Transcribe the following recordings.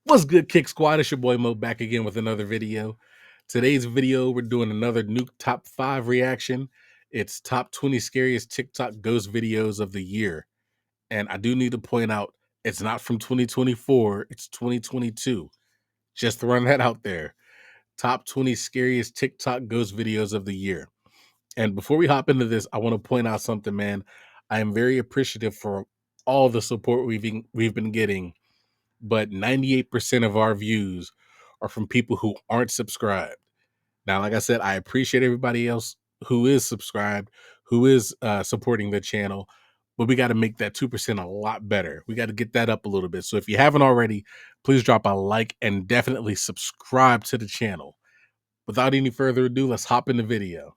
What's good, Kick Squad? It's your boy Mo back again with another video. Today's video, we're doing another Nuke Top 5 reaction. It's top 20 scariest TikTok ghost videos of the year. And I do need to point out, it's not from 2024, it's 2022. Just throwing that out there. Top 20 scariest TikTok ghost videos of the year. And before we hop into this, I want to point out something, man. I am very appreciative for all the support we've been getting. But 98% of our views are from people who aren't subscribed. Now, like I said, I appreciate everybody else who is subscribed, who is supporting the channel, but we got to make that 2% a lot better. We got to get that up a little bit. So if you haven't already, please drop a like and definitely subscribe to the channel. Without any further ado, let's hop in the video.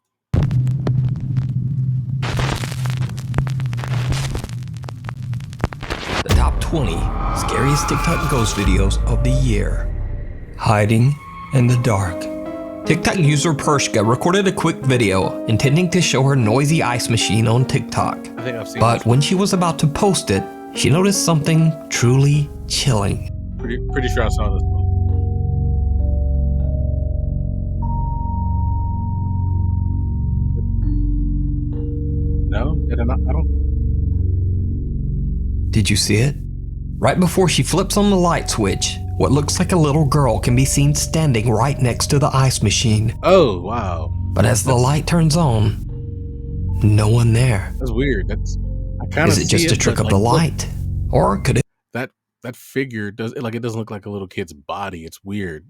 The top 20 scariest TikTok ghost videos of the year. Hiding in the dark. TikTok user Pershka recorded a quick video intending to show her noisy ice machine on TikTok. I think I've seen But when she was about to post it, she noticed something truly chilling. Pretty sure I saw this one. No, I don't. Did you see it? Right before she flips on the light switch, what looks like a little girl can be seen standing right next to the ice machine. Oh, wow. But as the light turns on, no one there. That's weird. I kind of Is it just a trick of the light? Or could it? That figure it doesn't look like a little kid's body. It's weird.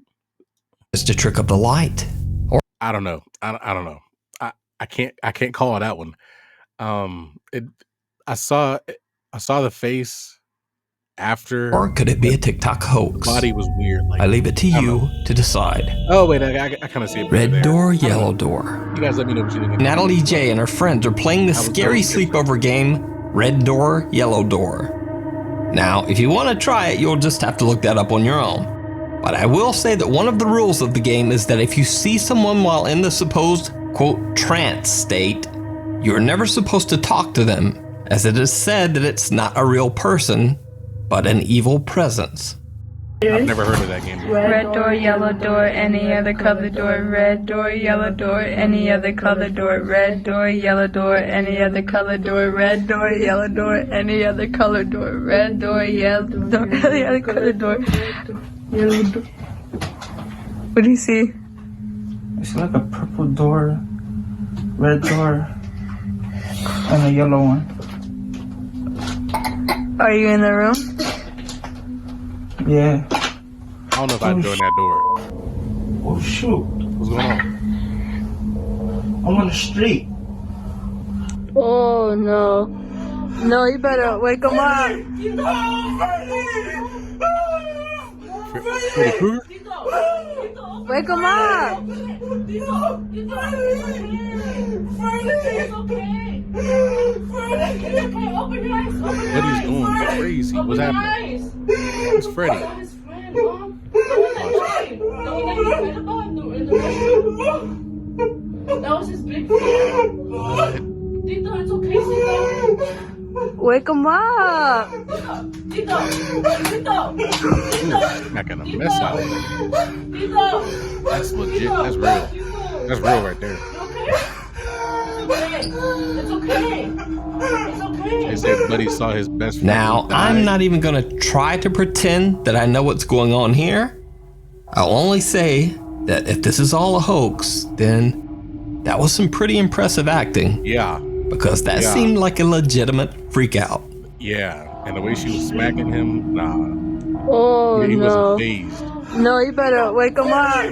Just a trick of the light? Or I don't know. I don't know. I can't call it that one. I saw the face after. Or could it be a TikTok hoax? Body was weird. I leave it to you to decide. Oh wait, I kind of see it. Red door, yellow door. You guys let me know what you think. Natalie J and her friends are playing the scary sleepover game, Red Door, Yellow Door. Now, if you want to try it, you'll just have to look that up on your own. But I will say that one of the rules of the game is that if you see someone while in the supposed, quote, trance state, you're never supposed to talk to them, as it is said that it's not a real person, but an evil presence. I've never heard of that game. Red door, yellow door, any other color door. Red door, yellow door, any other color door. Red door, yellow door, any other color door. Red door, yellow door, any other color door. Red door, yellow door, any other color door. Yellow door. What do you see? It's like a purple door, red door, and a yellow one. Are you in the room? Yeah. I don't know if I'd go in that door. Oh shoot. What's going on? I'm on the street. Oh no. No, you better wake him up. Freddy Krueger? Wake him up. Freddy's going crazy. What's happening? It's Freddy. That was his big friend. Tito, it's okay, Tito. Wake him up. Tito, Tito, Smacking a mess out of it. Tito. That's legit. That's real. That's real right there. It's okay. It's okay. They said Buddy saw his best friend. Now, I'm not even gonna try to pretend that I know what's going on here. I'll only say that if this is all a hoax, then that was some pretty impressive acting. Yeah. Because that seemed like a legitimate freak out. Yeah. And the way she was smacking him, nah. Oh He no. wasn't phased. No, you better wake him up.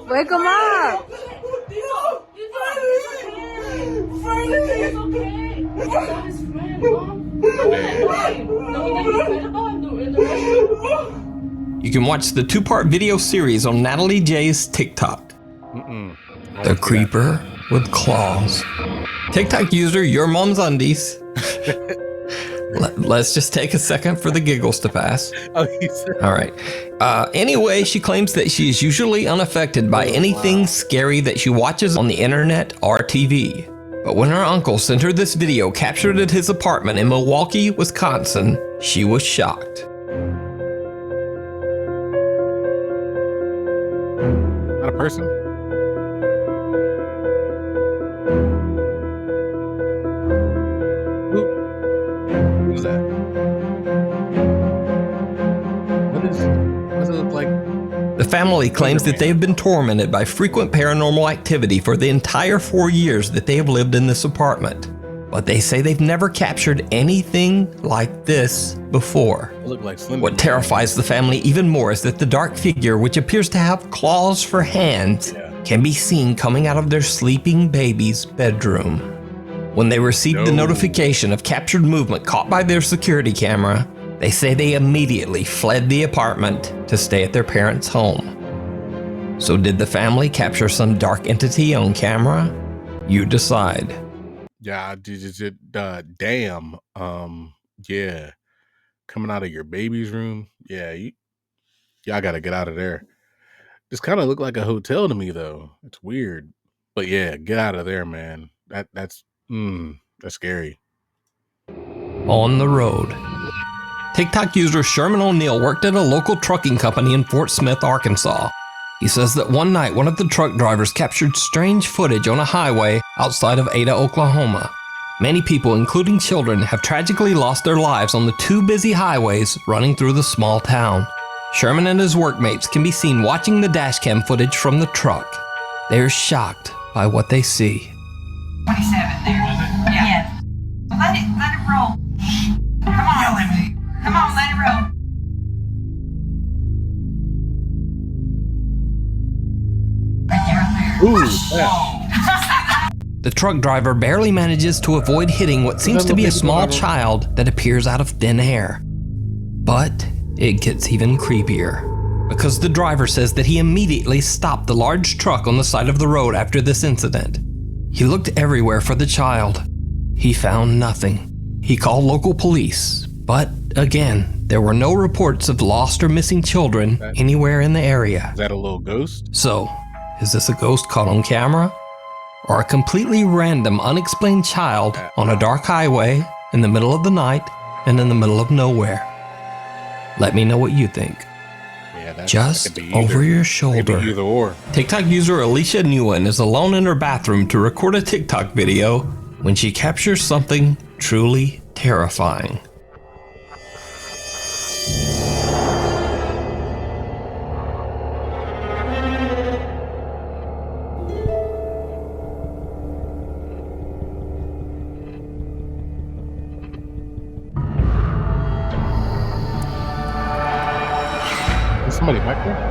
Wake him up. You can watch the 2-part video series on Natalie J's TikTok. The Creeper with Claws. TikTok user Your Mom's Undies. Let's just take a second for the giggles to pass. Oh, all right. Anyway, she claims that she is usually unaffected by anything scary that she watches on the internet or TV. But when her uncle sent her this video captured at his apartment in Milwaukee, Wisconsin, she was shocked. Not a person? Who is that? What does it look like? The family claims that they have been tormented by frequent paranormal activity for the entire 4 years that they have lived in this apartment. But they say they've never captured anything like this before. It looked like Slim. What terrifies the family even more is that the dark figure, which appears to have claws for hands, can be seen coming out of their sleeping baby's bedroom. When they received the notification of captured movement caught by their security camera, they say they immediately fled the apartment to stay at their parents' home. So did the family capture some dark entity on camera? You decide. Yeah, damn. Yeah. Coming out of your baby's room. Yeah, y'all gotta get out of there. This kind of looked like a hotel to me though. It's weird. But yeah, get out of there, man. That's scary. On the road. TikTok user Sherman O'Neill worked at a local trucking company in Fort Smith, Arkansas. He says that one night one of the truck drivers captured strange footage on a highway outside of Ada, Oklahoma. Many people, including children, have tragically lost their lives on the two busy highways running through the small town. Sherman and his workmates can be seen watching the dashcam footage from the truck. They are shocked by what they see. 27 there. Yeah. Let it roll. Come on. Come on, let it roll. Right there. Ooh, yeah. The truck driver barely manages to avoid hitting what seems to be a small child that appears out of thin air. But it gets even creepier, because the driver says that he immediately stopped the large truck on the side of the road after this incident. He looked everywhere for the child. He found nothing. He called local police, but again, there were no reports of lost or missing children anywhere in the area. Is that a little ghost? So, is this a ghost caught on camera? Or a completely random, unexplained child on a dark highway in the middle of the night and in the middle of nowhere? Let me know what you think. Yeah, just over your shoulder. Either or. TikTok user Alicia Nguyen is alone in her bathroom to record a TikTok video when she captures something truly terrifying. Is somebody back there?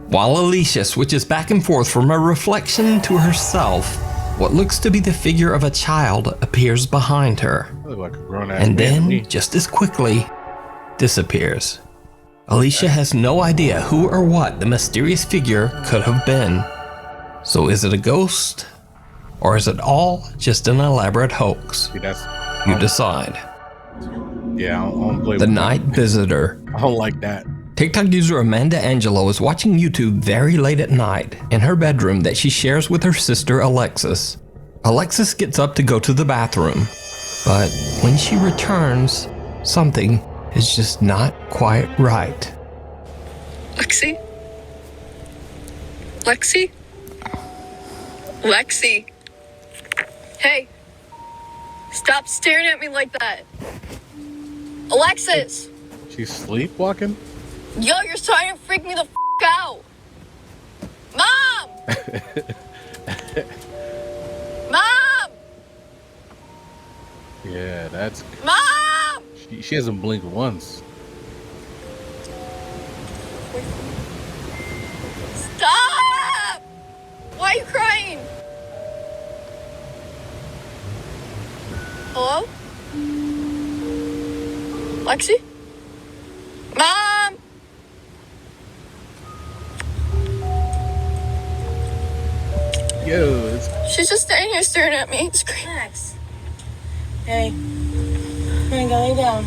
While Alicia switches back and forth from a reflection to herself, what looks to be the figure of a child appears behind her, Like a grown-ass and man to me. then, just as quickly, disappears. Alicia has no idea who or what the mysterious figure could have been. So is it a ghost? Or is it all just an elaborate hoax? See, You decide. Yeah, I don't play The with Night Visitor. I don't like that. TikTok user Amanda Angelo is watching YouTube very late at night in her bedroom that she shares with her sister Alexis. Alexis gets up to go to the bathroom, but when she returns, something is just not quite right. Lexi? Lexi? Lexi? Hey, stop staring at me like that. Alexis! She's sleepwalking? Yo, you're starting to freak me the out. Mom! Mom! Yeah, that's... Mom! She hasn't blinked once. Stop! Why are you crying? Hello? Lexi? Mom! Yo, She's just standing here staring at me. Relax. Hey. Come on, go lay down.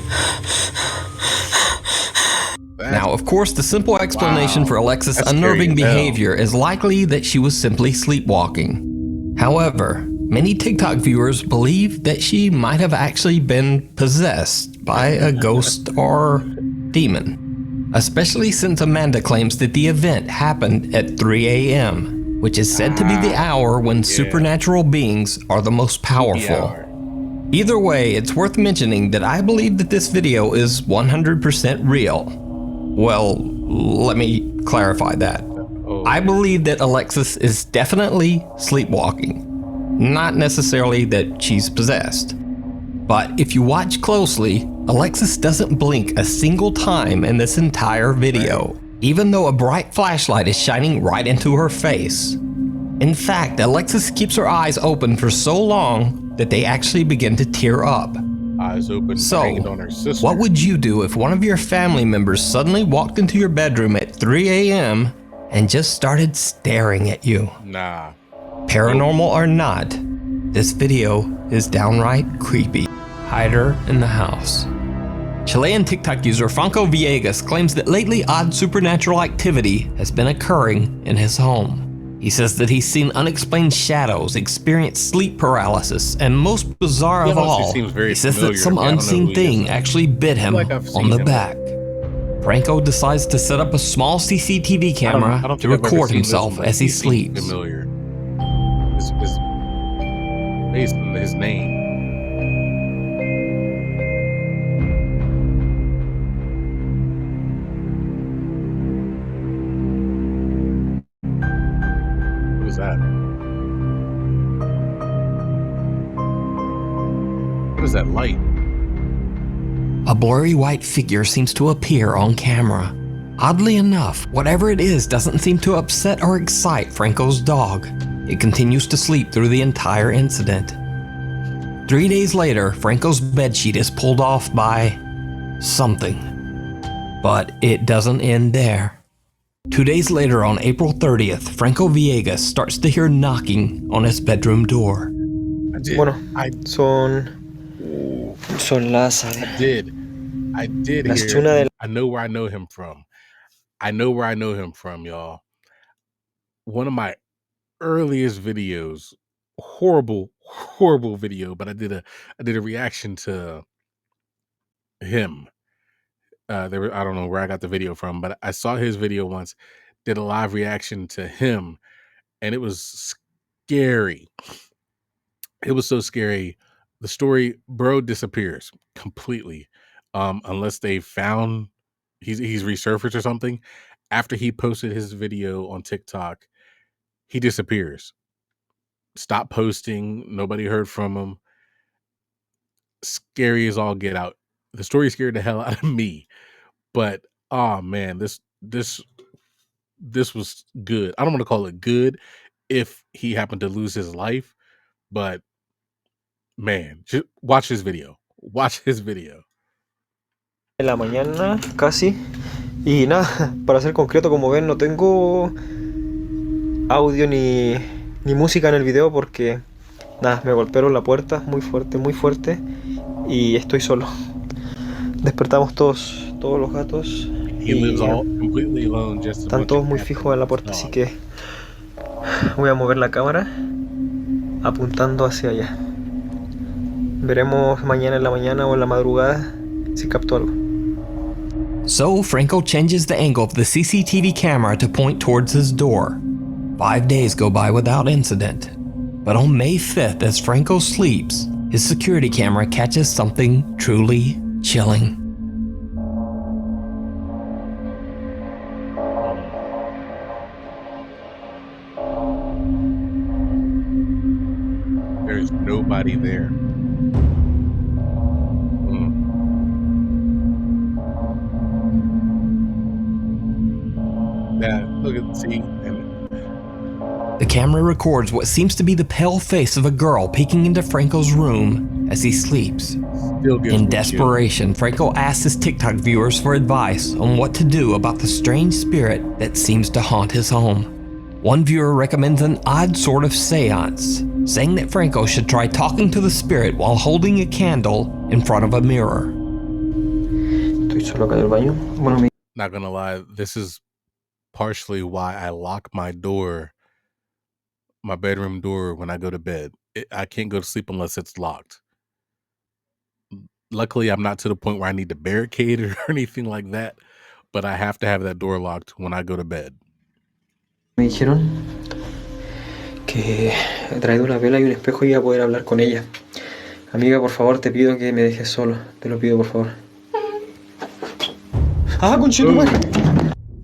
Now, of course, the simple explanation for Alexis' That's unnerving scary as hell. behavior is likely that she was simply sleepwalking. However, many TikTok viewers believe that she might have actually been possessed by a ghost or demon, especially since Amanda claims that the event happened at 3 a.m., which is said to be the hour when supernatural beings are the most powerful. Either way, it's worth mentioning that I believe that this video is 100% real. Well, let me clarify that. I believe that Alexis is definitely sleepwalking. Not necessarily that she's possessed. But if you watch closely, Alexis doesn't blink a single time in this entire video, even though a bright flashlight is shining right into her face. In fact, Alexis keeps her eyes open for so long that they actually begin to tear up. Eyes open, So, hanging on her sister. what would you do if one of your family members suddenly walked into your bedroom at 3 a.m. and just started staring at you? Nah. Paranormal or not, this video is downright creepy. Hide her in the house. Chilean TikTok user Franco Villegas claims that lately odd supernatural activity has been occurring in his home. He says that he's seen unexplained shadows, experienced sleep paralysis, and most bizarre of all, he says that some unseen thing actually bit him on the back. Franco decides to set up a small CCTV camera to record himself as he sleeps. Familiar. It's based on his name. What is that? What is that light? A blurry white figure seems to appear on camera. Oddly enough, whatever it is doesn't seem to upset or excite Franco's dog. It continues to sleep through the entire incident. 3 days later, Franco's bedsheet is pulled off by something. But it doesn't end there. 2 days later, on April 30th, Franco Villegas starts to hear knocking on his bedroom door. Bueno, son las... I did Las hear. una de I know where I know him from. I know where I know him from, y'all. One of my earliest videos, horrible video, but I did a reaction to him. I don't know where I got the video from, but I saw his video once, did a live reaction to him, and it was scary. It was so scary. The story, bro disappears completely, unless they found he's resurfaced or something. After he posted his video on TikTok, he disappears. Stop posting. Nobody heard from him. Scary as all get out. The story scared the hell out of me. But oh man, this was good. I don't want to call it good if he happened to lose his life, but man, just watch his video. Watch his video. de la mañana casi. Y nada, para ser concreto, como ven, no tengo audio ni música en el video porque nada, me golpearon la puerta muy fuerte y estoy solo. Despertamos todos los gatos y están todos muy fijos en la puerta, así que voy a mover la cámara apuntando hacia allá. Veremos mañana en la mañana o en la madrugada si capto algo. So, Franco changes the angle of the CCTV camera to point towards his door. 5 days go by without incident. But on May 5th, as Franco sleeps, his security camera catches something truly chilling. There's nobody there. Look at The camera records what seems to be the pale face of a girl peeking into Franco's room as he sleeps. In desperation, Franco asks his TikTok viewers for advice on what to do about the strange spirit that seems to haunt his home. One viewer recommends an odd sort of seance, saying that Franco should try talking to the spirit while holding a candle in front of a mirror. Estoy solo acá en el baño. Bueno, Not gonna lie, this is partially why I lock my bedroom door when I go to bed. I can't go to sleep unless it's locked. Luckily, I'm not to the point where I need to barricade it or anything like that, but I have to have that door locked when I go to bed. Me dijeron que he traído una vela y un espejo y iba a poder hablar con ella. Amiga, por favor, te pido que me dejes solo. Te lo pido, por favor. ¡Ah, conchetumare!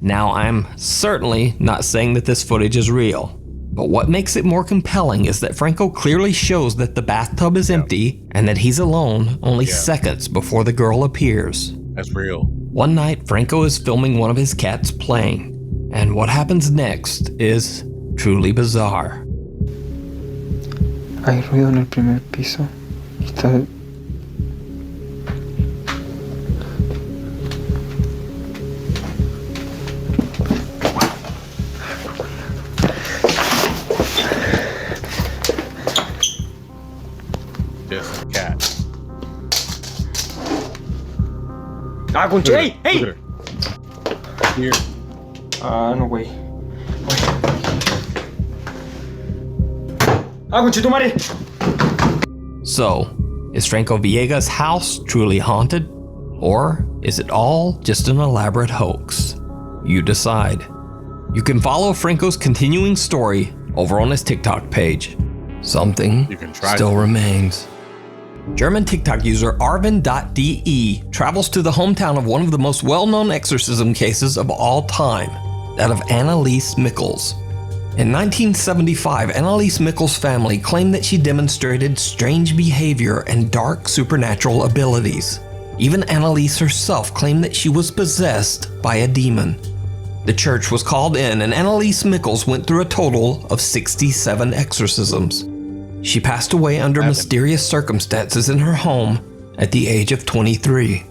Now, I'm certainly not saying that this footage is real, but what makes it more compelling is that Franco clearly shows that the bathtub is empty and that he's alone only seconds before the girl appears. That's real. One night, Franco is filming one of his cats playing, and what happens next is truly bizarre. Hay ruido en el primer piso. Está... Just a cat. ¡Ah, conche! ¡Ey! ¡Ey! Look at her. Here. Ah, no, güey. ¡Ah, conchetumare! So, is Franco Villegas' house truly haunted? Or is it all just an elaborate hoax? You decide. You can follow Franco's continuing story over on his TikTok page. Something still remains. German TikTok user Arvin.de travels to the hometown of one of the most well-known exorcism cases of all time, that of Anneliese Michels. In 1975, Anneliese Michels' family claimed that she demonstrated strange behavior and dark supernatural abilities. Even Anneliese herself claimed that she was possessed by a demon. The church was called in, and Anneliese Michels went through a total of 67 exorcisms. She passed away under mysterious circumstances in her home at the age of 23.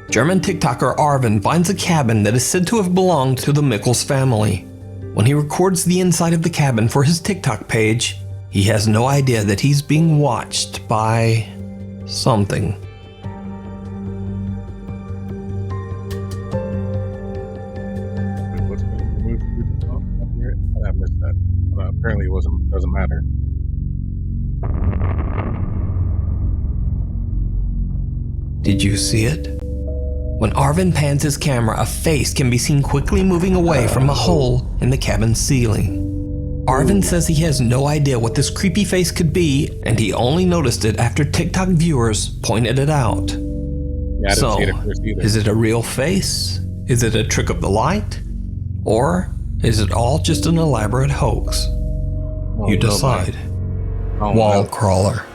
German TikToker Arvin finds a cabin that is said to have belonged to the Michels family. When he records the inside of the cabin for his TikTok page, he has no idea that he's being watched by something. I missed that. Apparently, doesn't matter. Did you see it? When Arvin pans his camera, a face can be seen quickly moving away from a hole in the cabin's ceiling. Arvin says he has no idea what this creepy face could be, and he only noticed it after TikTok viewers pointed it out. Yeah, so, is it a real face? Is it a trick of the light? Or is it all just an elaborate hoax? You decide. Wall crawler.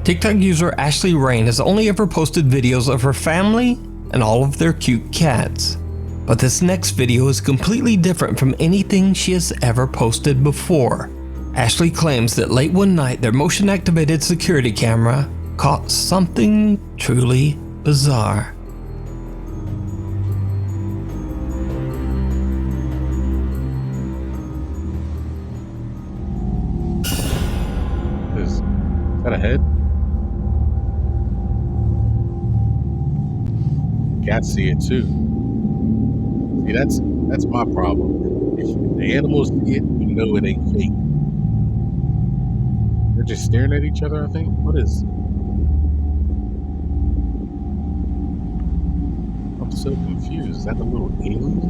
TikTok user Ashley Rain has only ever posted videos of her family and all of their cute cats. But this next video is completely different from anything she has ever posted before. Ashley claims that late one night their motion-activated security camera caught something truly bizarre. Is that a head? Cats see it too. See, that's my problem. If the animals see it, you know it ain't fake. They're just staring at each other, I think. What is... I'm so confused. Is that the little alien?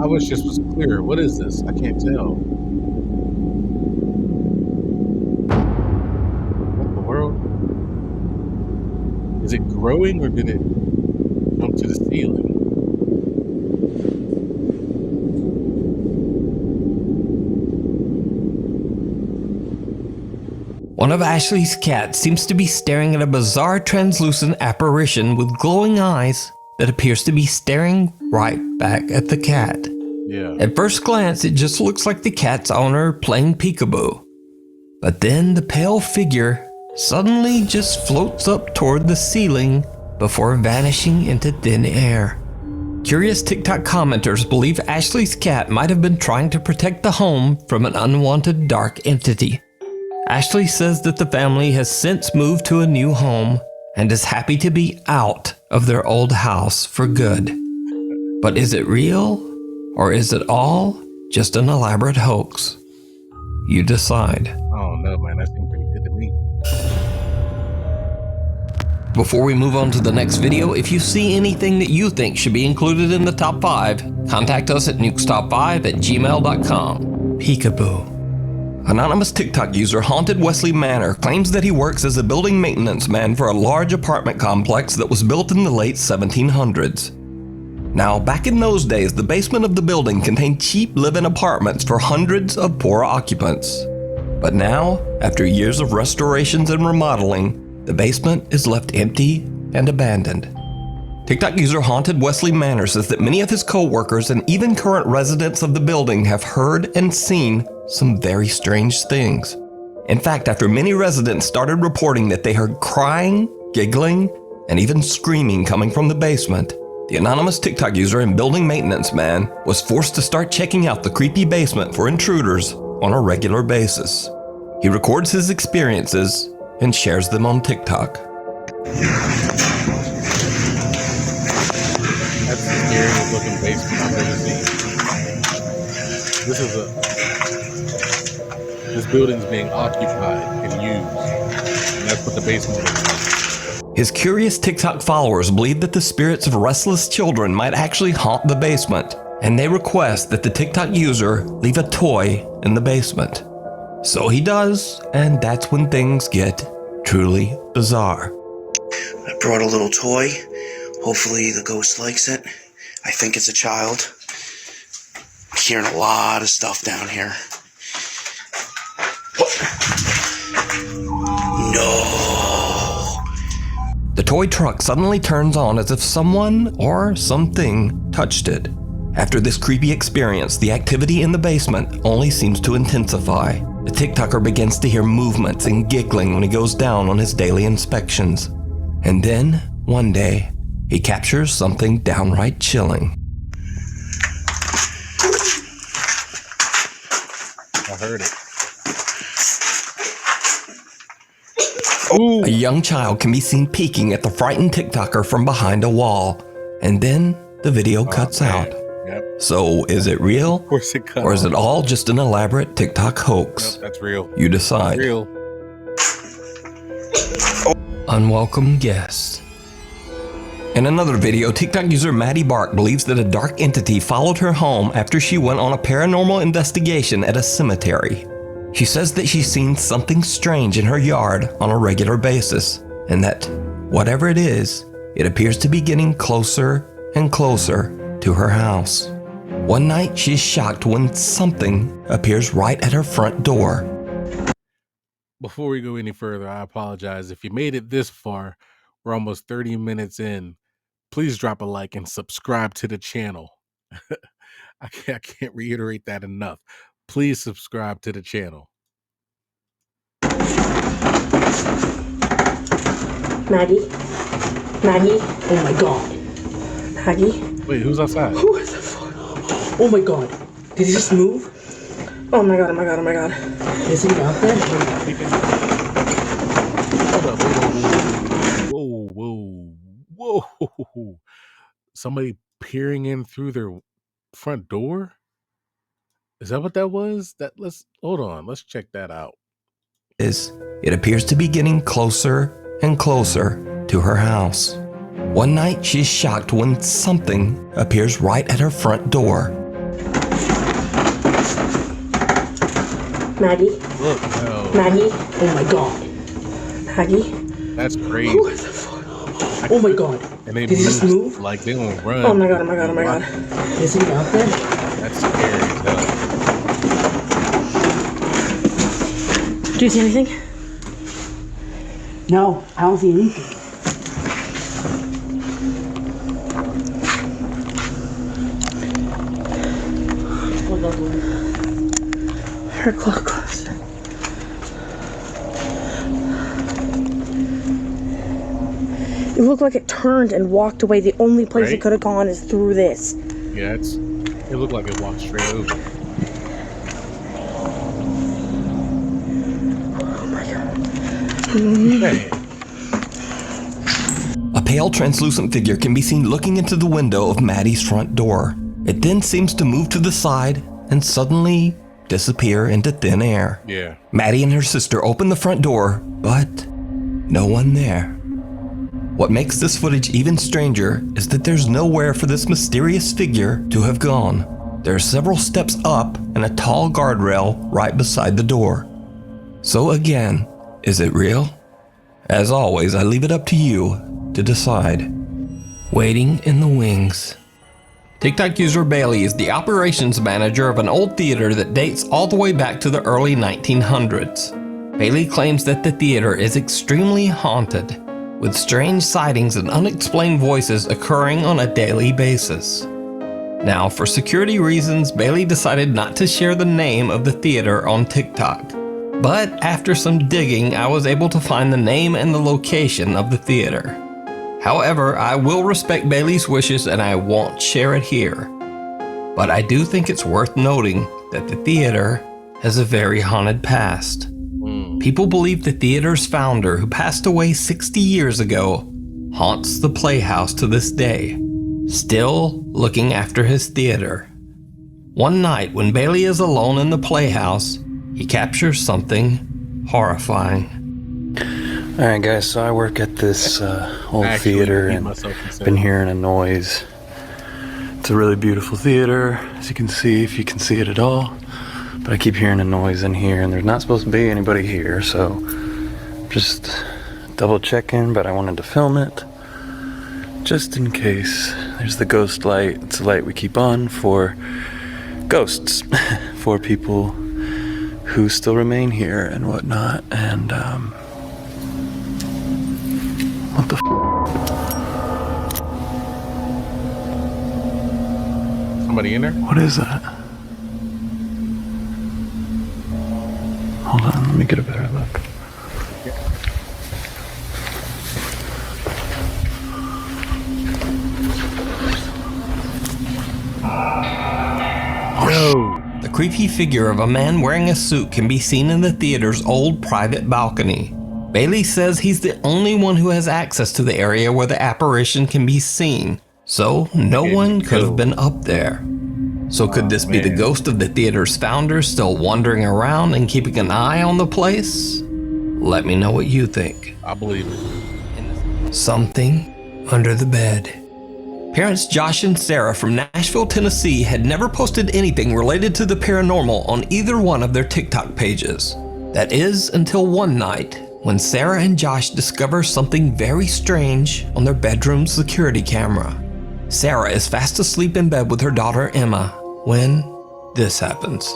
I wish this was clear. What is this? I can't tell. What in the world? Is it growing or did it jump to the ceiling? One of Ashley's cats seems to be staring at a bizarre translucent apparition with glowing eyes that appears to be staring right back at the cat. Yeah. At first glance, it just looks like the cat's owner playing peekaboo. But then the pale figure suddenly just floats up toward the ceiling before vanishing into thin air. Curious TikTok commenters believe Ashley's cat might have been trying to protect the home from an unwanted dark entity. Ashley says that the family has since moved to a new home and is happy to be out of their old house for good. But is it real, or is it all just an elaborate hoax? You decide. I don't know, man. That seems pretty good to me. Before we move on to the next video, if you see anything that you think should be included in the top 5, contact us at nukestop5@gmail.com. Peekaboo. Anonymous TikTok user Haunted Wesley Manor claims that he works as a building maintenance man for a large apartment complex that was built in the late 1700s. Now, back in those days, the basement of the building contained cheap live-in apartments for hundreds of poor occupants. But now, after years of restorations and remodeling, the basement is left empty and abandoned. TikTok user Haunted Wesley Manor says that many of his co-workers and even current residents of the building have heard and seen some very strange things. In fact, after many residents started reporting that they heard crying, giggling, and even screaming coming from the basement, the anonymous TikTok user and building maintenance man was forced to start checking out the creepy basement for intruders on a regular basis. He records his experiences and shares them on TikTok. That's the scariest looking basement I've ever seen. This building's being occupied and used. And that's what the basement is. His curious TikTok followers believe that the spirits of restless children might actually haunt the basement, and they request that the TikTok user leave a toy in the basement. So he does, and that's when things get truly bizarre. I brought a little toy. Hopefully the ghost likes it. I think it's a child. I'm hearing a lot of stuff down here. What? No. The toy truck suddenly turns on as if someone or something touched it. After this creepy experience, the activity in the basement only seems to intensify. The TikToker begins to hear movements and giggling when he goes down on his daily inspections. And then, one day, he captures something downright chilling. I heard it. A young child can be seen peeking at the frightened TikToker from behind a wall, and then the video cuts out. Yep. So, is it real? Of course it cut Or is off. it all just an elaborate TikTok hoax? Nope, that's real. You decide. Real. Unwelcome Guest. In another video, TikTok user Maddie Bark believes that a dark entity followed her home after she went on a paranormal investigation at a cemetery. She says that she's seen something strange in her yard on a regular basis, and that, whatever it is, it appears to be getting closer and closer to her house. One night, she's shocked when something appears right at her front door. Before we go any further, I apologize. If you made it this far, we're almost 30 minutes in. Please drop a like and subscribe to the channel. I can't reiterate that enough. Please subscribe to the channel. Maggie? Maggie? Oh my god. Maggie? Wait, who's outside? Who is the fuck? Oh my god. Did he just move? Oh my god, oh my god, oh my god. Is he out there? Hold up, whoa. Somebody peering in through their front door? Is that what that was? Hold on, let's check that out. It appears to be getting closer and closer to her house. One night, she's shocked when something appears right at her front door. Maggie? Look, no. Maggie? Oh my god. Maggie? That's crazy. Who is the fuck? Oh my god. And they Did he just move? like they gonna run. Oh my god, oh my god, oh my god. Is he out there? That's scary as hell. Do you see anything? No, I don't see anything. Her clock closed. It looked like it turned and walked away. The only place it could have gone is through this. Yeah, it looked like it walked straight over. Oh my god. A pale translucent figure can be seen looking into the window of Maddie's front door. It then seems to move to the side and suddenly disappear into thin air. Yeah. Maddie and her sister open the front door, but no one there. What makes this footage even stranger is that there's nowhere for this mysterious figure to have gone. There are several steps up and a tall guardrail right beside the door. So again, is it real? As always, I leave it up to you to decide. Waiting in the wings. TikTok user Bailey is the operations manager of an old theater that dates all the way back to the early 1900s. Bailey claims that the theater is extremely haunted, with strange sightings and unexplained voices occurring on a daily basis. Now, for security reasons, Bailey decided not to share the name of the theater on TikTok. But after some digging, I was able to find the name and the location of the theater. However, I will respect Bailey's wishes and I won't share it here. But I do think it's worth noting that the theater has a very haunted past. People believe the theater's founder, who passed away 60 years ago, haunts the Playhouse to this day, still looking after his theater. One night when Bailey is alone in the Playhouse, he captures something horrifying. Alright guys, so I work at this old theater and been hearing a noise. It's a really beautiful theater, as you can see, if you can see it at all. But I keep hearing a noise in here and there's not supposed to be anybody here, so just double checking, but I wanted to film it just in case. There's the ghost light. It's a light we keep on for ghosts, for people who still remain here and whatnot. And what the Somebody in there? What is that? Hold on, let me get a better look. No. The creepy figure of a man wearing a suit can be seen in the theater's old private balcony. Bailey says he's the only one who has access to the area where the apparition can be seen, so no one could have been up there. So could this be the ghost of the theater's founder still wandering around and keeping an eye on the place? Let me know what you think. I believe it. Something under the bed. Parents Josh and Sarah from Nashville, Tennessee had never posted anything related to the paranormal on either one of their TikTok pages. That is until one night when Sarah and Josh discover something very strange on their bedroom security camera. Sarah is fast asleep in bed with her daughter Emma when this happens.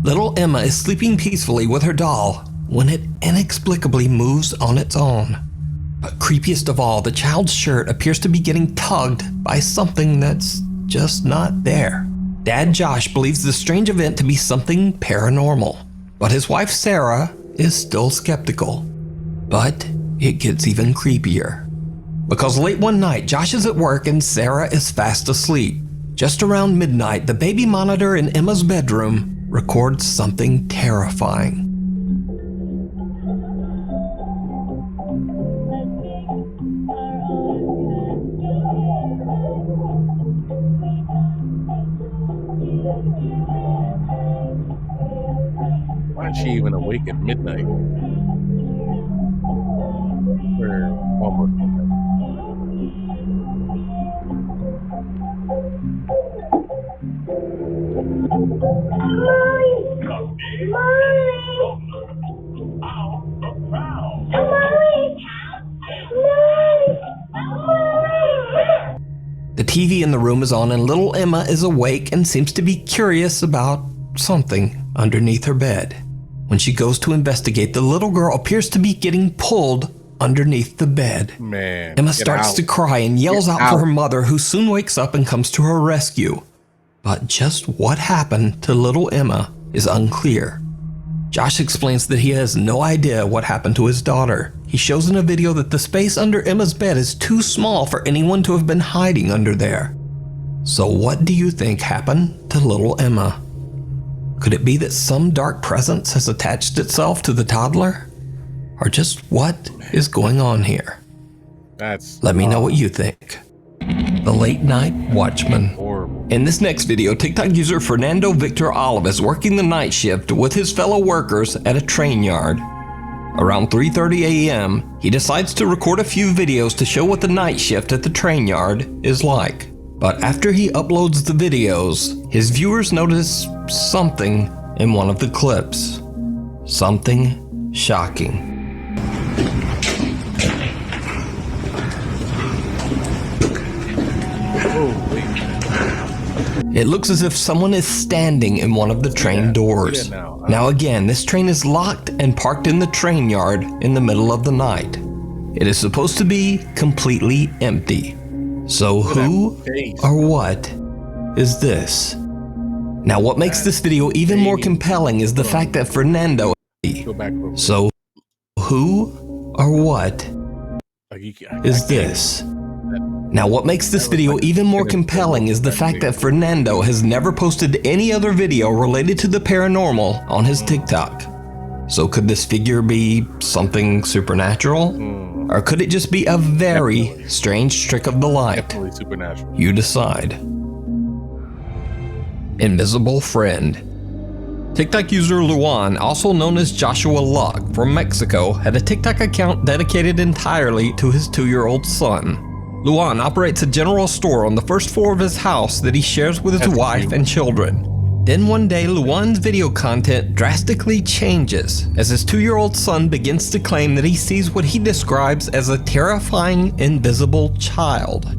Little Emma is sleeping peacefully with her doll when it inexplicably moves on its own. But creepiest of all, the child's shirt appears to be getting tugged by something that's just not there. Dad Josh believes the strange event to be something paranormal, but his wife Sarah is still skeptical. But it gets even creepier. Because late one night, Josh is at work and Sarah is fast asleep. Just around midnight, the baby monitor in Emma's bedroom records something terrifying. Why is she even awake at midnight? We're almost midnight. The TV in the room is on and little Emma is awake and seems to be curious about something underneath her bed. When she goes to investigate, the little girl appears to be getting pulled underneath the bed. Man, Emma starts to cry and yells out for her mother, who soon wakes up and comes to her rescue. But just what happened to little Emma is unclear. Josh explains that he has no idea what happened to his daughter. He shows in a video that the space under Emma's bed is too small for anyone to have been hiding under there. So what do you think happened to little Emma? Could it be that some dark presence has attached itself to the toddler? Or just what is going on here? Let me know what you think. The Late Night Watchman. In this next video, TikTok user Fernando Victor Olive is working the night shift with his fellow workers at a train yard. Around 3:30 a.m., he decides to record a few videos to show what the night shift at the train yard is like. But after he uploads the videos, his viewers notice something in one of the clips. Something shocking. It looks as if someone is standing in one of the train doors. Now again, this train is locked and parked in the train yard in the middle of the night. It is supposed to be completely empty. So who or what is this? Now what makes this video even more compelling is the fact that Fernando. So who or what is this? Now what makes this video even more compelling is the fact that Fernando has never posted any other video related to the paranormal on his TikTok. So could this figure be something supernatural? Or could it just be a very strange trick of the light? You decide. Invisible Friend. TikTok user Luan, also known as Joshua Locke from Mexico, had a TikTok account dedicated entirely to his 2-year-old son. Luan operates a general store on the first floor of his house that he shares with his wife and children. Then one day, Luan's video content drastically changes as his 2-year-old son begins to claim that he sees what he describes as a terrifying invisible child.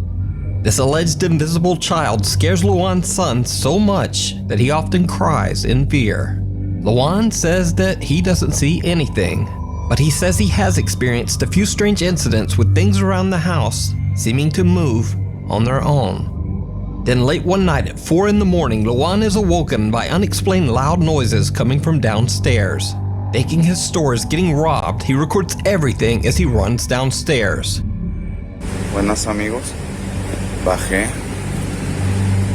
This alleged invisible child scares Luan's son so much that he often cries in fear. Luan says that he doesn't see anything, but he says he has experienced a few strange incidents with things around the house seeming to move on their own. Then late one night at 4 in the morning, Luan is awoken by unexplained loud noises coming from downstairs. Thinking his store is getting robbed, he records everything as he runs downstairs. Buenas amigos, bajé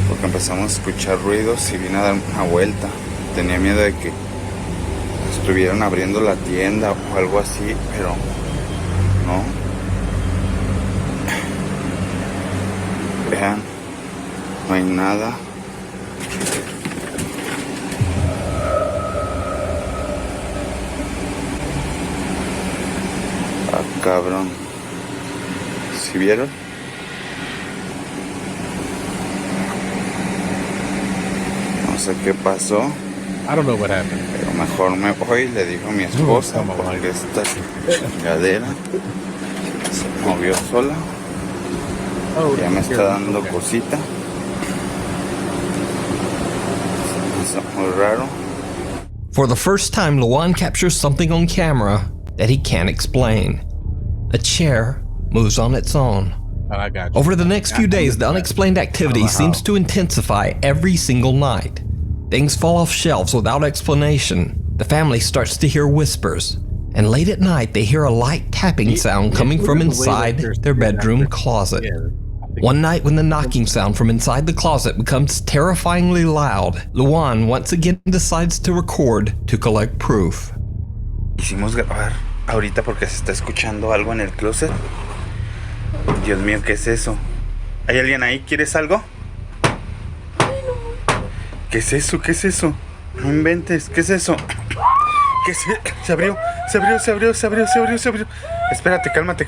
porque empezamos a escuchar ruidos y vine a dar una vuelta. Tenía miedo de que estuvieran abriendo la tienda o algo así, pero no. Vean, no hay nada. Ah, cabrón. ¿Sí vieron? No sé qué pasó. I don't know what happened. Pero mejor me voy, le digo a mi esposa, porque esta chingadera se movió sola. Ya me está dando cosita. Se me hizo muy raro. For the first time, Luan captures something on camera that he can't explain. A chair moves on its own. Over the next few days, the unexplained activity seems to intensify every single night. Things fall off shelves without explanation. The family starts to hear whispers. And late at night, they hear a light tapping sound coming from inside their bedroom closet. One night when the knocking sound from inside the closet becomes terrifyingly loud, Luan once again decides to record to collect proof. Quisimos grabar ahorita porque se está escuchando algo en el closet. Dios mío, ¿qué es eso? ¿Hay alguien ahí? ¿Quieres algo? ¿Qué es eso? ¿Qué es eso? No inventes, ¿qué es eso? ¿Qué es? Se abrió. Espérate, cálmate.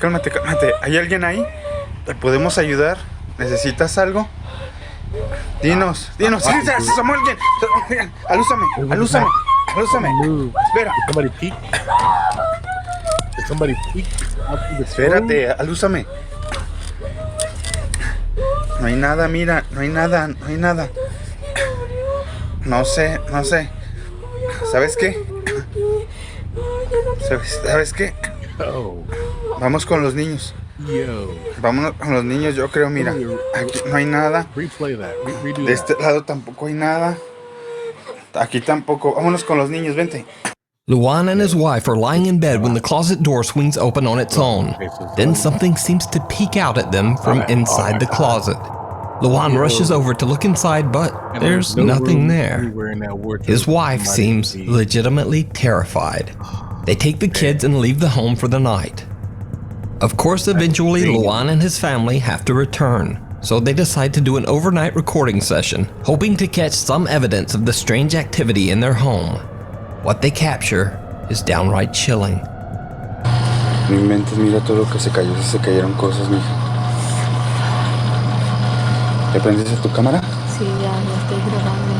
¿Hay alguien ahí? ¿Te podemos ayudar? ¿Necesitas algo? Dinos. Sí, se asomó alguien. Alúzame. Espera. Somebody peek. Espérate, alúzame. No hay nada, mira, no hay nada. No sé. ¿Sabes qué? ¿Sabes qué? Vamos con los niños. Vámonos con los niños, yo creo, mira. Aquí no hay nada. De este lado tampoco hay nada. Aquí tampoco. Vámonos con los niños, vente. Luan and his wife are lying in bed when the closet door swings open on its own. Then something seems to peek out at them from inside the closet. Luan rushes over to look inside, but there's nothing there. His wife seems legitimately terrified. They take the kids and leave the home for the night. Of course, eventually Luan and his family have to return, so they decide to do an overnight recording session, hoping to catch some evidence of the strange activity in their home. What they capture is downright chilling. No inventes, mira todo lo que se cayó, se cayeron cosas, mija. ¿Le prendiste tu cámara? Sí, ya estoy grabando.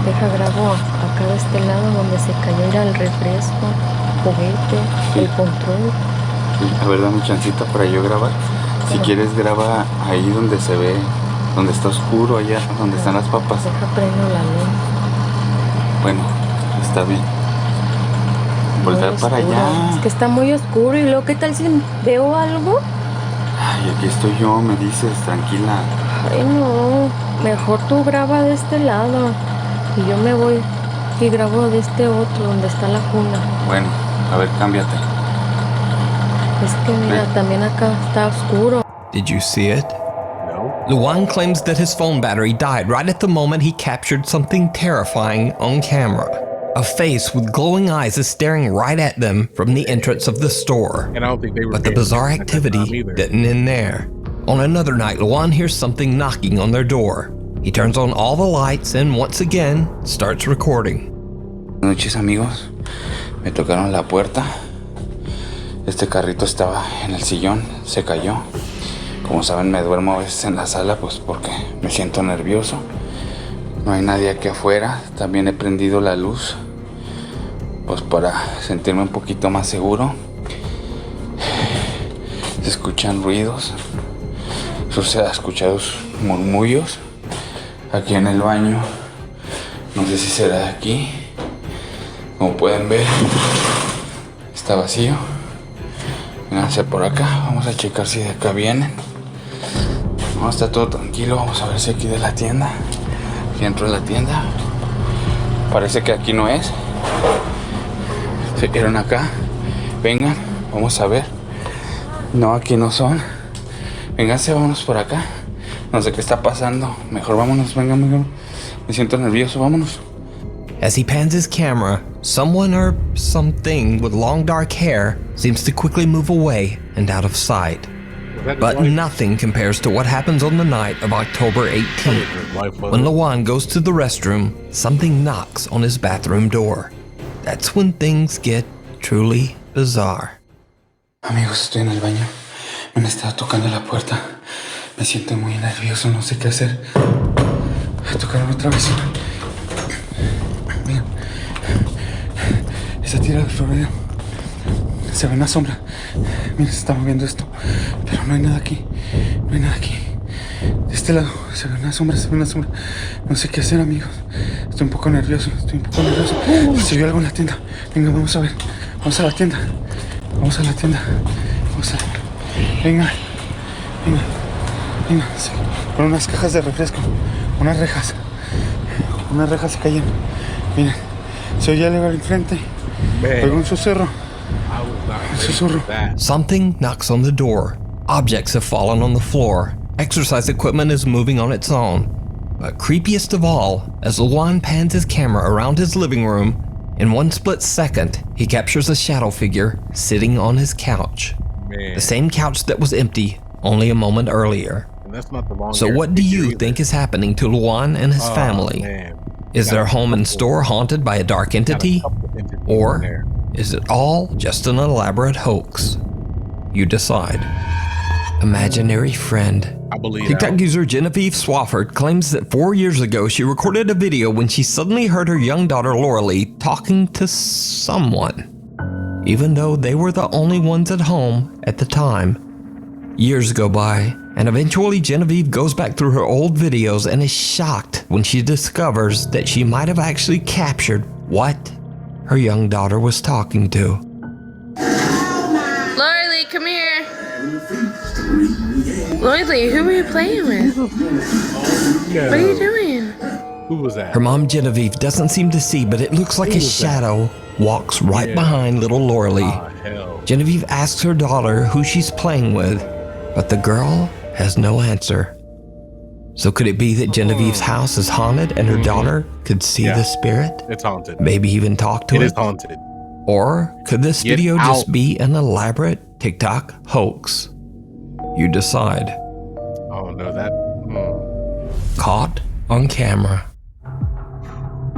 Deja grabo acá de este lado donde se cayó era el refresco, juguete, el control. A ver, dame chancita para yo grabar. Si quieres, graba ahí donde se ve, donde está oscuro, allá donde están las papas. Deja prendo la luz. Bueno, está bien. Voltar para allá. Es que está muy oscuro y luego, ¿qué tal si veo algo? Ay, aquí estoy yo, me dices, tranquila. Ay, no, mejor tú graba de este lado y yo me voy y grabo de este otro donde está la cuna. Bueno, a ver, cámbiate. Es que mira, también acá está oscuro. Did you see it? No. Luan claims that his phone battery died right at the moment he captured something terrifying on camera. A face with glowing eyes is staring right at them from the entrance of the store. And I don't think they were. But the bizarre activity didn't end there. On another night, Luan hears something knocking on their door. He turns on all the lights and once again starts recording. Buenas noches, amigos. Me tocaron la puerta. Este carrito estaba en el sillón, se cayó. Como saben, me duermo a veces en la sala, pues porque me siento nervioso. No hay nadie aquí afuera. También he prendido la luz, pues para sentirme un poquito más seguro. Se escuchan ruidos. Se han escuchado murmullos aquí en el baño. No sé si será de aquí. Como pueden ver, está vacío. Vénganse por acá, vamos a checar si de acá vienen. No, está todo tranquilo, vamos a ver si aquí de la tienda. Aquí dentro de la tienda. Parece que aquí no es. Se quedaron acá. Vengan, vamos a ver. No, aquí no son. Vénganse, vámonos por acá. No sé qué está pasando. Mejor vámonos, vengan. Me siento nervioso, vámonos. As he pans his camera, someone or something with long dark hair seems to quickly move away and out of sight. But nothing compares to what happens on the night of October 18th. When Luan goes to the restroom, something knocks on his bathroom door. That's when things get truly bizarre. Amigos, estoy en el baño. Me han estado tocando la puerta. Me siento muy nervioso, no sé qué hacer. Tocaron otra vez. Miren, esa tira del florero. Se ve una sombra. Miren, se está moviendo esto. Pero no hay nada aquí. No hay nada aquí. De este lado se ve una sombra, No sé qué hacer, amigos. Estoy un poco nervioso. Se vio algo en la tienda. Venga, vamos a ver. Vamos a la tienda. Venga. Sí. Con unas cajas de refresco. Unas rejas se cayeron. Miren, se oye algo al enfrente. Oigo un susurro. Something knocks on the door. Objects have fallen on the floor. Exercise equipment is moving on its own. But creepiest of all, as Luan pans his camera around his living room, in one split second, he captures a shadow figure sitting on his couch. The same couch that was empty only a moment earlier. So what do you think is happening to Luan and his family? Is their home and store haunted by a dark entity? Or is it all just an elaborate hoax? You decide. Imaginary friend. TikTok user Genevieve Swafford claims that 4 years ago she recorded a video when she suddenly heard her young daughter Lauralee talking to someone, even though they were the only ones at home at the time. Years go by, and eventually Genevieve goes back through her old videos and is shocked when she discovers that she might have actually captured what her young daughter was talking to. come here. Lloydly, who are you playing with? What are you doing? Who was that? Her mom Genevieve doesn't seem to see, but it looks like a shadow walks right behind little Lauralee. Genevieve asks her daughter who she's playing with, but the girl has no answer. So could it be that Genevieve's house is haunted and her daughter could see the spirit? It's haunted. Maybe even talk to it? It is haunted. Or could this video just be an elaborate TikTok hoax? You decide. Oh no, that... Caught on camera.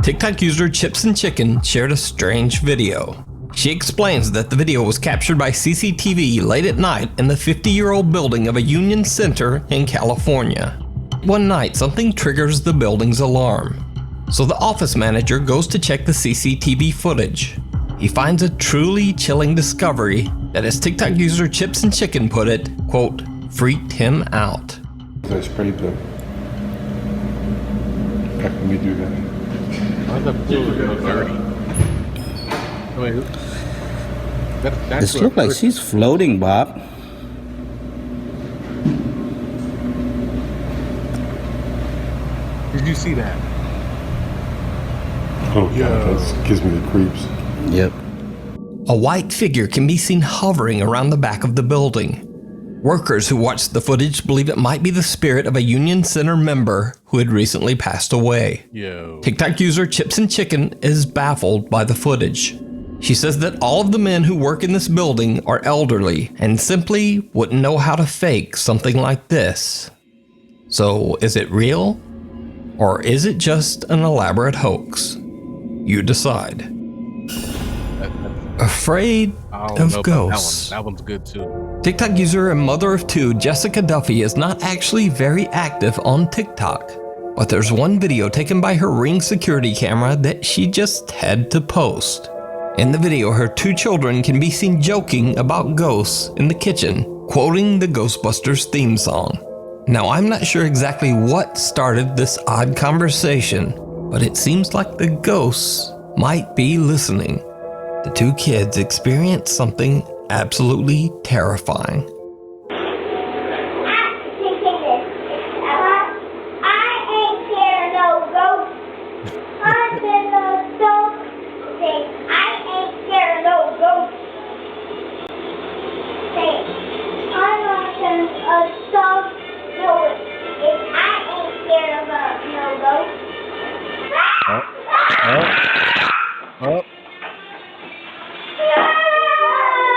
TikTok user Chips and Chicken shared a strange video. She explains that the video was captured by CCTV late at night in the 50-year-old building of a Union Center in California. One night, something triggers the building's alarm. So the office manager goes to check the CCTV footage. He finds a truly chilling discovery that, as TikTok user Chips and Chicken put it, quote, freaked him out. I sprayed the... How can we do that? Why the pool so dirty? Wait, This looks like she's floating, Bob. Did you see that? Oh God, that gives me the creeps. Yep. A white figure can be seen hovering around the back of the building. Workers who watched the footage believe it might be the spirit of a Union Center member who had recently passed away. TikTok user Chips and Chicken is baffled by the footage. She says that all of the men who work in this building are elderly and simply wouldn't know how to fake something like this. So is it real? Or is it just an elaborate hoax? You decide. Afraid of ghosts. That one's good too. TikTok user and mother of two Jessica Duffy is not actually very active on TikTok, but there's one video taken by her Ring security camera that she just had to post. In the video, her two children can be seen joking about ghosts in the kitchen, quoting the Ghostbusters theme song. Now, I'm not sure exactly what started this odd conversation, but it seems like the ghosts might be listening. The two kids experience something absolutely terrifying.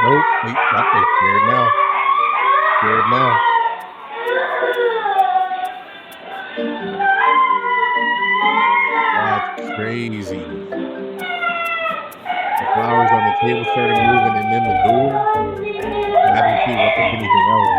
Nope, wait, not there. Scared now. Scared now. That's crazy. The flowers on the table started moving, and then the door. I didn't see what anything else.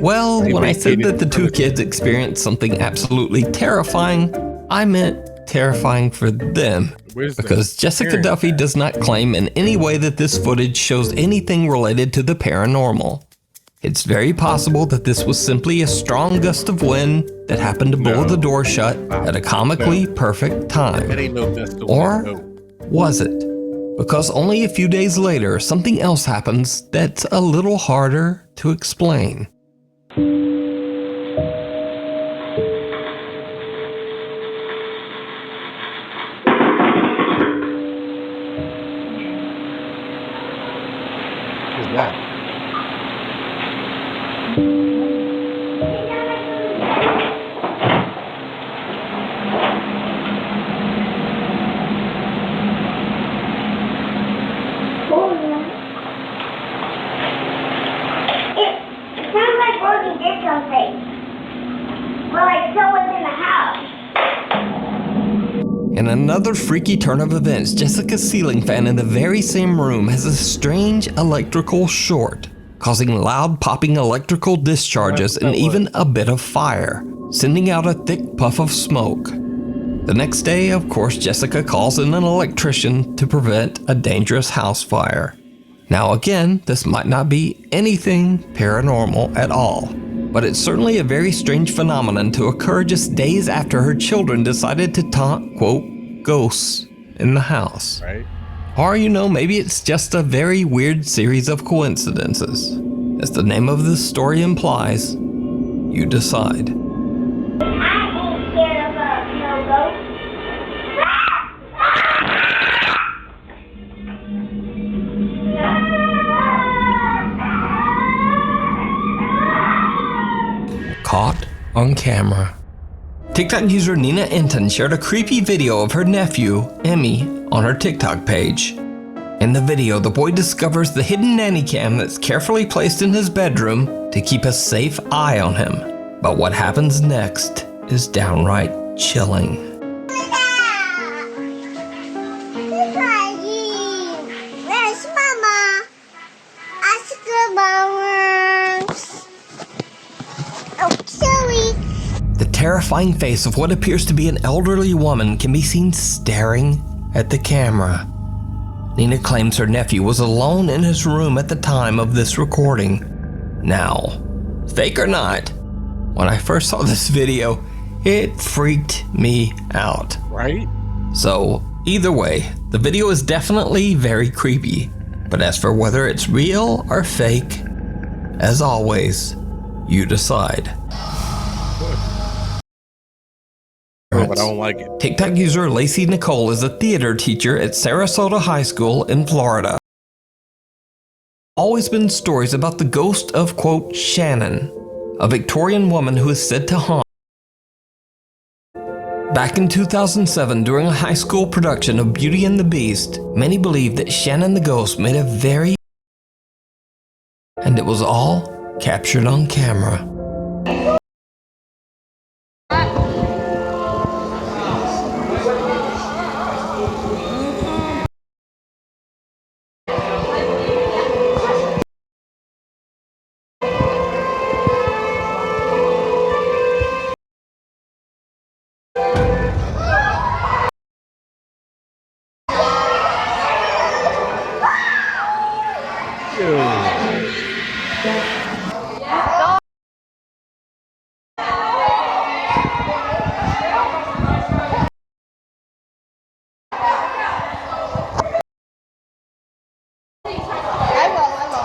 Well, when I said that the two kids experienced something absolutely terrifying, I meant terrifying for them. Because Jessica Duffy does not claim in any way that this footage shows anything related to the paranormal. It's very possible that this was simply a strong gust of wind that happened to blow the door shut at a comically perfect time. Or was it? Because only a few days later, something else happens that's a little harder to explain. What's that? In another freaky turn of events, Jessica's ceiling fan in the very same room has a strange electrical short, causing loud popping electrical discharges and even a bit of fire, sending out a thick puff of smoke. The next day, of course, Jessica calls in an electrician to prevent a dangerous house fire. Now again, this might not be anything paranormal at all. but it's certainly a very strange phenomenon to occur just days after her children decided to taunt, quote, ghosts in the house. Right. Or, maybe it's just a very weird series of coincidences. As the name of this story implies, you decide. Caught on camera. TikTok user Nina Enton shared a creepy video of her nephew, Emmy, on her TikTok page. In the video, the boy discovers the hidden nanny cam that's carefully placed in his bedroom to keep a safe eye on him. But what happens next is downright chilling. Where's Mama? Ask the flowers. Oh, sorry. The terrifying face of what appears to be an elderly woman can be seen staring at the camera. Nina claims her nephew was alone in his room at the time of this recording. Now, fake or not, when I first saw this video, it freaked me out. Right? So, either way, the video is definitely very creepy. But as for whether it's real or fake, as always, you decide. But I don't like it. TikTok user Lacey Nicole is a theater teacher at Sarasota High School in Florida. Always been stories about the ghost of, quote, Shannon, a Victorian woman who is said to haunt. Back in 2007, during a high school production of Beauty and the Beast, many believed that Shannon the ghost made a very... and it was all captured on camera.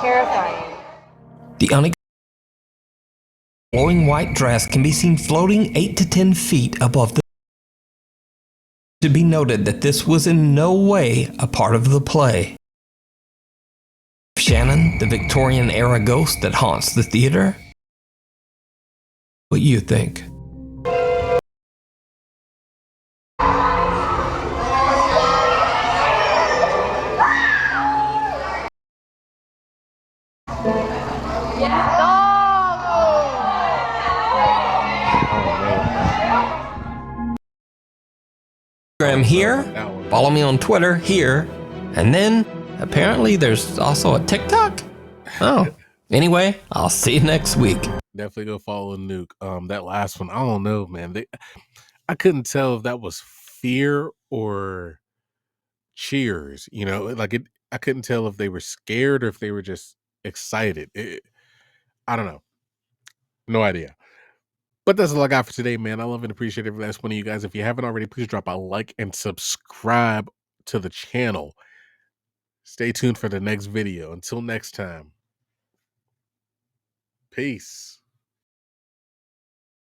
Terrifying. The glowing white dress can be seen floating 8 to 10 feet above the... It should be noted that this was in no way a part of the play. Shannon, the Victorian-era ghost that haunts the theater? What you think? Here, follow me on Twitter here, and then apparently there's also a TikTok? Oh, anyway, I'll see you next week. Definitely go follow Nuke. That last one, I don't know, man. I couldn't tell if that was fear or cheers, I couldn't tell if they were scared or if they were just excited. I don't know. No idea. But that's all I got for today, man. I love and appreciate every last one of you guys. If you haven't already, please drop a like and subscribe to the channel. Stay tuned for the next video. Until next time. Peace.